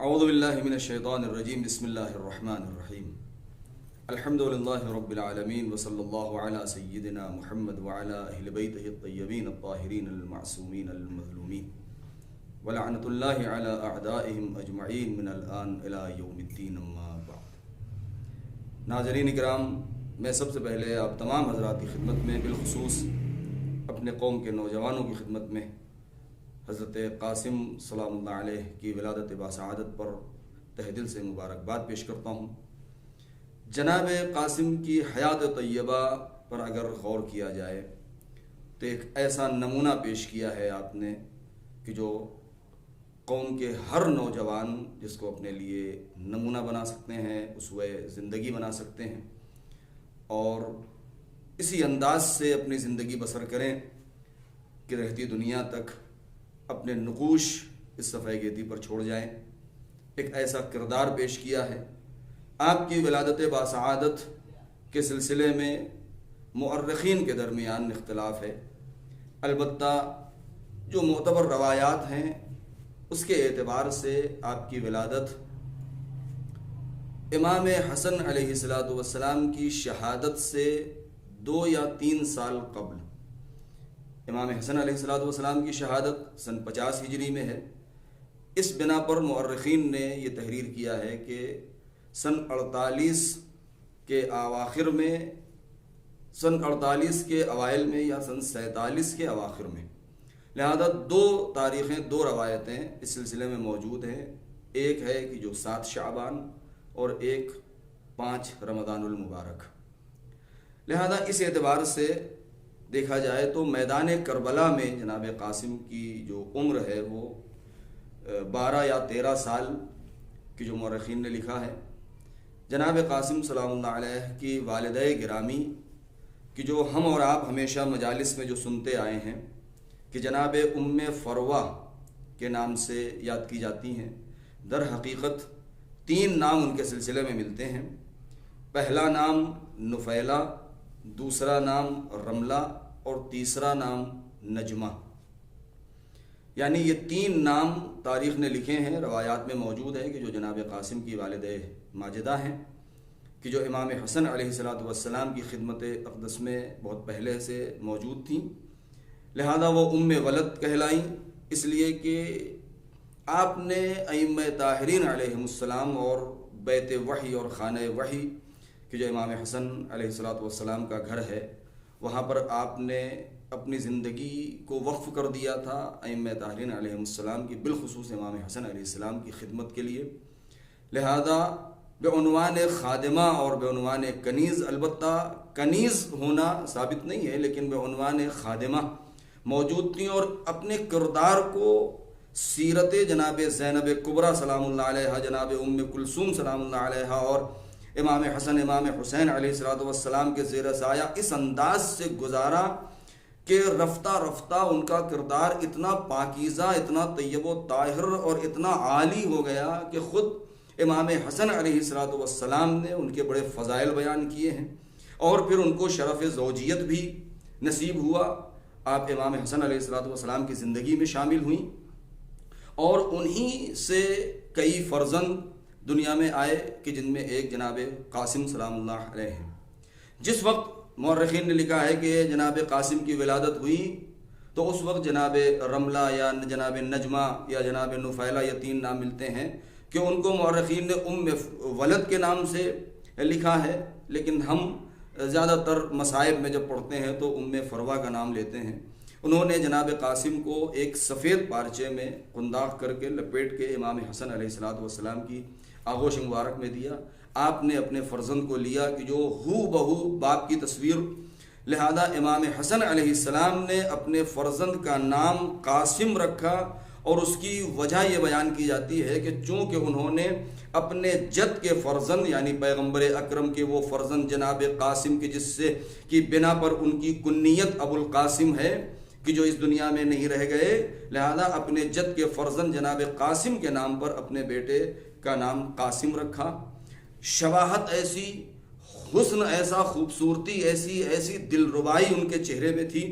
اعوذ باللہ من الشیطان الرجیم بسم اللہ الرحمن الرحیم الحمدللہ رب العالمین وصلی اللہ علی سیدنا محمد وعلی اہل بیتہ الطیبین الطاہرین المعصومین المظلومین ولعنۃ اللہ علی اعدائہم اجمعین من الآن الی یوم الدین اما بعد۔ ناظرین کرام، میں سب سے پہلے آپ تمام حضرات کی خدمت میں، بالخصوص اپنے قوم کے نوجوانوں کی خدمت میں، حضرت قاسم سلام اللہ علیہ کی ولادت باسعادت پر تہ دل سے مبارکباد پیش کرتا ہوں۔ جناب قاسم کی حیات طیبہ پر اگر غور کیا جائے تو ایک ایسا نمونہ پیش کیا ہے آپ نے کہ جو قوم کے ہر نوجوان جس کو اپنے لیے نمونہ بنا سکتے ہیں، اسوہ زندگی بنا سکتے ہیں اور اسی انداز سے اپنی زندگی بسر کریں کہ رہتی دنیا تک اپنے نقوش اس صفحہ گیتی پر چھوڑ جائیں۔ ایک ایسا کردار پیش کیا ہے۔ آپ کی ولادت باسعادت کے سلسلے میں مؤرخین کے درمیان اختلاف ہے، البتہ جو معتبر روایات ہیں اس کے اعتبار سے آپ کی ولادت امام حسن علیہ السلام کی شہادت سے 2 یا 3 سال قبل۔ امام حسن علیہ السلام کی شہادت سن 50 ہجری میں ہے۔ اس بنا پر مؤرخین نے یہ تحریر کیا ہے کہ سن 48 کے اواخر میں، سن 48 کے اوائل میں یا سن 47 کے اواخر میں، لہذا 2 تاریخیں، 2 روایتیں اس سلسلے میں موجود ہیں۔ ایک ہے کہ جو 7 شعبان اور ایک 5 رمضان المبارک۔ لہذا اس اعتبار سے دیکھا جائے تو میدان کربلا میں جناب قاسم کی جو عمر ہے وہ 12 یا 13 سال کی جو مورخین نے لکھا ہے۔ جناب قاسم سلام اللہ علیہ کی والدہ گرامی کی جو ہم اور آپ ہمیشہ مجالس میں جو سنتے آئے ہیں کہ جناب ام فروہ کے نام سے یاد کی جاتی ہیں، در حقیقت 3 نام ان کے سلسلے میں ملتے ہیں۔ پہلا نام نفیلہ، دوسرا نام رملہ اور تیسرا نام نجمہ، یعنی یہ 3 نام تاریخ نے لکھے ہیں۔ روایات میں موجود ہے کہ جو جناب قاسم کی والدہ ماجدہ ہیں کہ جو امام حسن علیہ السلام کی خدمت اقدس میں بہت پہلے سے موجود تھیں، لہذا وہ ام ولد کہلائیں، اس لیے کہ آپ نے ائمہ طاہرین علیہم السلام اور بیت وحی اور خانہ وحی کہ جو امام حسن علیہ السلام کا گھر ہے، وہاں پر آپ نے اپنی زندگی کو وقف کر دیا تھا ائمہ طاہرین علیہ السلام کی، بالخصوص امام حسن علیہ السلام کی خدمت کے لیے۔ لہذا بعنوان خادمہ اور بعنوان کنیز، البتہ کنیز ہونا ثابت نہیں ہے لیکن بعنوان خادمہ موجود تھیں اور اپنے کردار کو سیرت جناب زینب کبریٰ سلام اللہ علیہ، جناب ام کلثوم سلام اللہ علیہ اور امام حسن امام حسین علیہ السلام کے زیر سایہ اس انداز سے گزارا کہ رفتہ رفتہ ان کا کردار اتنا پاکیزہ، اتنا طیب و طاہر اور اتنا عالی ہو گیا کہ خود امام حسن علیہ السلام نے ان کے بڑے فضائل بیان کیے ہیں اور پھر ان کو شرف زوجیت بھی نصیب ہوا۔ آپ امام حسن علیہ السلام کی زندگی میں شامل ہوئیں اور انہی سے کئی فرزند دنیا میں آئے کہ جن میں ایک جناب قاسم سلام اللہ علیہ ہیں۔ جس وقت مورخین نے لکھا ہے کہ جناب قاسم کی ولادت ہوئی تو اس وقت جناب رملہ یا جناب نجمہ یا جناب نفیلہ، یہ 3 نام ملتے ہیں کہ ان کو مورخین نے ام ولد کے نام سے لکھا ہے، لیکن ہم زیادہ تر مصائب میں جب پڑھتے ہیں تو ام فروہ کا نام لیتے ہیں۔ انہوں نے جناب قاسم کو ایک سفید پارچے میں قنداق کر کے لپیٹ کے امام حسن علیہ السلام کی آغوش مبارک میں دیا۔ آپ نے اپنے فرزند کو لیا کہ جو ہو بہو باپ کی تصویر، لہذا امام حسن علیہ السلام نے اپنے فرزند کا نام قاسم رکھا اور اس کی وجہ یہ بیان کی جاتی ہے کہ چونکہ انہوں نے اپنے جد کے فرزند یعنی پیغمبر اکرم کے وہ فرزند جناب قاسم کے جس سے کی بنا پر ان کی کنیت ابو القاسم ہے کہ جو اس دنیا میں نہیں رہ گئے، لہذا اپنے جد کے فرزند جناب قاسم کے نام پر اپنے بیٹے کا نام قاسم رکھا۔ شباہت ایسی، حسن ایسا، خوبصورتی ایسی دل ربائی ان کے چہرے میں تھی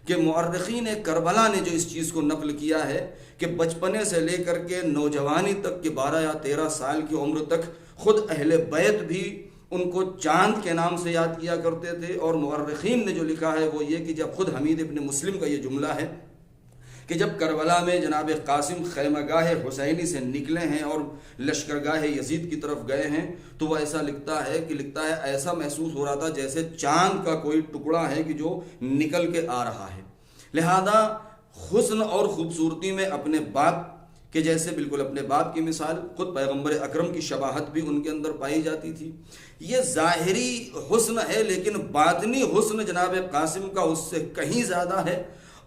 کہ مورخین کربلا نے جو اس چیز کو نقل کیا ہے کہ بچپنے سے لے کر کے نوجوانی تک کے 12 یا 13 سال کی عمر تک خود اہل بیت بھی ان کو چاند کے نام سے یاد کیا کرتے تھے. اور مورخین نے جو لکھا ہے وہ یہ کہ جب خود حمید ابن مسلم کا یہ جملہ ہے کہ جب کربلا میں جناب قاسم خیمہ گاہ حسینی سے نکلے ہیں اور لشکرگاہ یزید کی طرف گئے ہیں تو وہ ایسا لکھتا ہے ایسا محسوس ہو رہا تھا جیسے چاند کا کوئی ٹکڑا ہے کہ جو نکل کے آ رہا ہے. لہذا حسن اور خوبصورتی میں اپنے باپ کہ جیسے بالکل اپنے باپ کی مثال، خود پیغمبر اکرم کی شباہت بھی ان کے اندر پائی جاتی تھی. یہ ظاہری حسن ہے لیکن باطنی حسن جناب قاسم کا اس سے کہیں زیادہ ہے.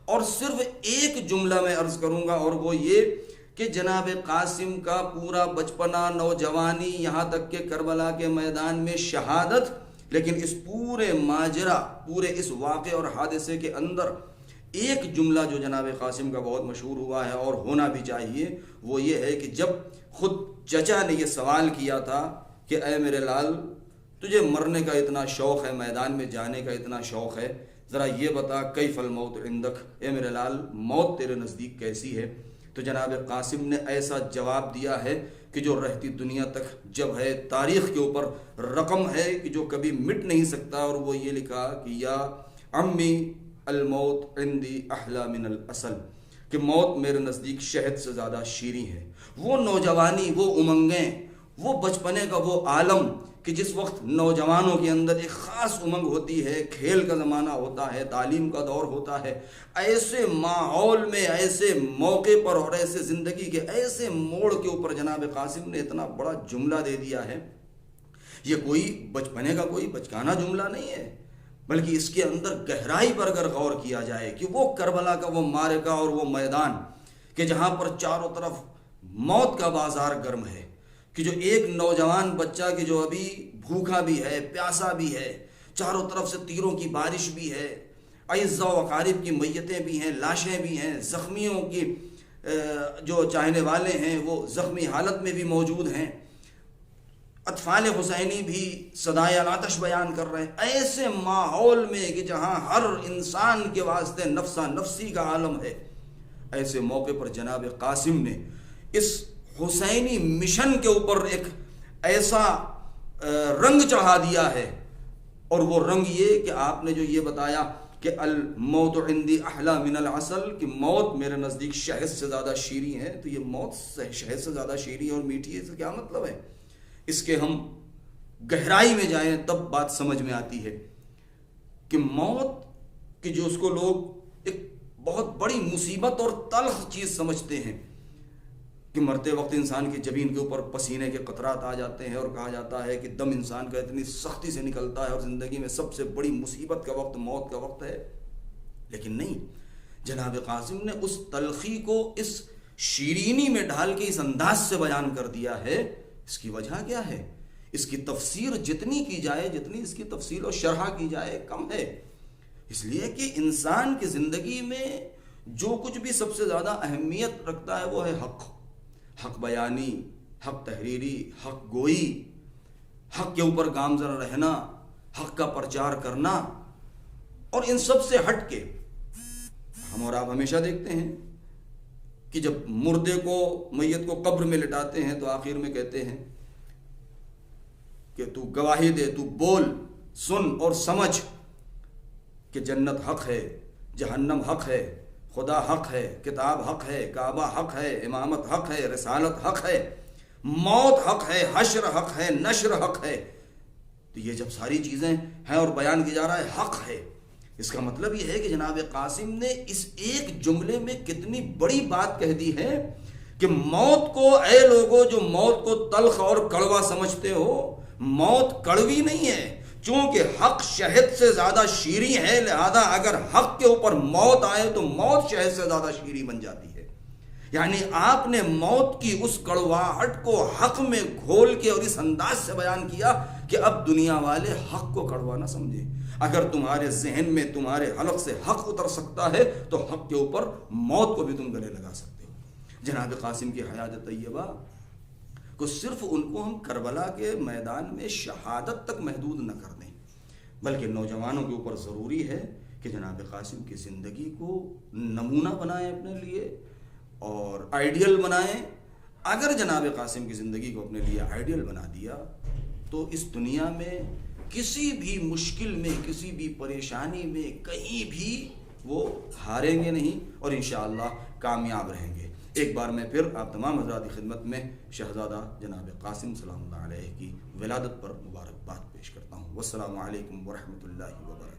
اور صرف ایک جملہ میں عرض کروں گا اور وہ یہ کہ جناب قاسم کا پورا بچپنا، نوجوانی، یہاں تک کہ کربلا کے میدان میں شہادت، لیکن اس پورے ماجرا، پورے اس واقعے اور حادثے کے اندر ایک جملہ جو جناب قاسم کا بہت مشہور ہوا ہے اور ہونا بھی چاہیے، وہ یہ ہے کہ جب خود چچا نے یہ سوال کیا تھا کہ اے میرے لال، تجھے مرنے کا اتنا شوق ہے، میدان میں جانے کا اتنا شوق ہے، ذرا یہ بتا کیف الموت عندک، اے میرے لال موت تیرے نزدیک کیسی ہے؟ تو جناب قاسم نے ایسا جواب دیا ہے کہ جو رہتی دنیا تک جب ہے، تاریخ کے اوپر رقم ہے کہ جو کبھی مٹ نہیں سکتا. اور وہ یہ لکھا کہ یا عمی الموت عندی احلی من العسل، کہ موت میرے نزدیک شہد سے زیادہ شیریں ہے. وہ نوجوانی، وہ امنگیں، وہ بچپنے کا وہ عالم کہ جس وقت نوجوانوں کے اندر ایک خاص امنگ ہوتی ہے، کھیل کا زمانہ ہوتا ہے، تعلیم کا دور ہوتا ہے، ایسے ماحول میں، ایسے موقع پر اور ایسے زندگی کے ایسے موڑ کے اوپر جناب قاسم نے اتنا بڑا جملہ دے دیا ہے. یہ کوئی بچپنے کا کوئی بچکانہ جملہ نہیں ہے، بلکہ اس کے اندر گہرائی پر اگر غور کیا جائے کہ وہ کربلا کا وہ معرکہ اور وہ میدان کہ جہاں پر چاروں طرف موت کا بازار گرم ہے، کہ جو ایک نوجوان بچہ کہ جو ابھی بھوکا بھی ہے، پیاسا بھی ہے، چاروں طرف سے تیروں کی بارش بھی ہے، اعزاء و اقارب کی میتیں بھی ہیں، لاشیں بھی ہیں، زخمیوں کی جو چاہنے والے ہیں وہ زخمی حالت میں بھی موجود ہیں، اطفال حسینی بھی صدائے العطش بیان کر رہے ہیں. ایسے ماحول میں کہ جہاں ہر انسان کے واسطے نفسا نفسی کا عالم ہے، ایسے موقع پر جناب قاسم نے اس حسینی مشن کے اوپر ایک ایسا رنگ چڑھا دیا ہے. اور وہ رنگ یہ کہ آپ نے جو یہ بتایا کہ الموت عندی احلی من العسل، کہ موت میرے نزدیک شہد سے زیادہ شیریں ہے. تو یہ موت شہد سے زیادہ شیریں اور میٹھی ہے، اس کا کیا مطلب ہے؟ اس کے ہم گہرائی میں جائیں تب بات سمجھ میں آتی ہے کہ موت کہ جو اس کو لوگ ایک بہت بڑی مصیبت اور تلخ چیز سمجھتے ہیں کہ مرتے وقت انسان کی جبین کے اوپر پسینے کے قطرات آ جاتے ہیں اور کہا جاتا ہے کہ دم انسان کا اتنی سختی سے نکلتا ہے اور زندگی میں سب سے بڑی مصیبت کا وقت موت کا وقت ہے. لیکن نہیں، جناب قاسم نے اس تلخی کو اس شیرینی میں ڈال کے اس انداز سے بیان کر دیا ہے. اس کی وجہ کیا ہے؟ اس کی تفسیر جتنی کی جائے، جتنی اس کی تفصیل و شرح کی جائے کم ہے. اس لیے کہ انسان کی زندگی میں جو کچھ بھی سب سے زیادہ اہمیت رکھتا ہے وہ ہے حق بیانی، حق تحریری، حق گوئی، حق کے اوپر گامزن رہنا، حق کا پرچار کرنا. اور ان سب سے ہٹ کے ہم اور آپ ہمیشہ دیکھتے ہیں کہ جب مردے کو، میت کو قبر میں لٹاتے ہیں تو آخر میں کہتے ہیں کہ تو گواہی دے، تو بول، سن اور سمجھ کہ جنت حق ہے، جہنم حق ہے، خدا حق ہے، کتاب حق ہے، کعبہ حق ہے، امامت حق ہے، رسالت حق ہے، موت حق ہے، حشر حق ہے، نشر حق ہے. تو یہ جب ساری چیزیں ہیں اور بیان کیا جا رہا ہے حق ہے، اس کا مطلب یہ ہے کہ جناب قاسم نے اس ایک جملے میں کتنی بڑی بات کہہ دی ہے کہ موت کو، اے لوگوں جو موت کو تلخ اور کڑوا سمجھتے ہو، موت کڑوی نہیں ہے. چونکہ حق شہد سے زیادہ شیریں ہے، لہذا اگر حق کے اوپر موت آئے تو موت شہد سے زیادہ شیریں بن جاتی ہے. یعنی آپ نے موت کی اس کڑواہٹ کو حق میں گھول کے اور اس انداز سے بیان کیا کہ اب دنیا والے حق کو کڑوا نہ سمجھے. اگر تمہارے ذہن میں، تمہارے حلق سے حق اتر سکتا ہے تو حق کے اوپر موت کو بھی تم گلے لگا سکتے ہو. جناب قاسم کی حیات طیبہ کو صرف ان کو ہم کربلا کے میدان میں شہادت تک محدود نہ کر دیں، بلکہ نوجوانوں کے اوپر ضروری ہے کہ جناب قاسم کی زندگی کو نمونہ بنائیں اپنے لیے اور آئیڈیل بنائیں. اگر جناب قاسم کی زندگی کو اپنے لیے آئیڈیل بنا دیا تو اس دنیا میں کسی بھی مشکل میں، کسی بھی پریشانی میں، کہیں بھی وہ ہاریں گے نہیں اور انشاءاللہ کامیاب رہیں گے. ایک بار میں پھر آپ تمام حضرات کی خدمت میں شہزادہ جناب قاسم سلام اللہ علیہ کی ولادت پر مبارکباد پیش کرتا ہوں. والسلام علیکم ورحمۃ اللہ وبرکاتہ.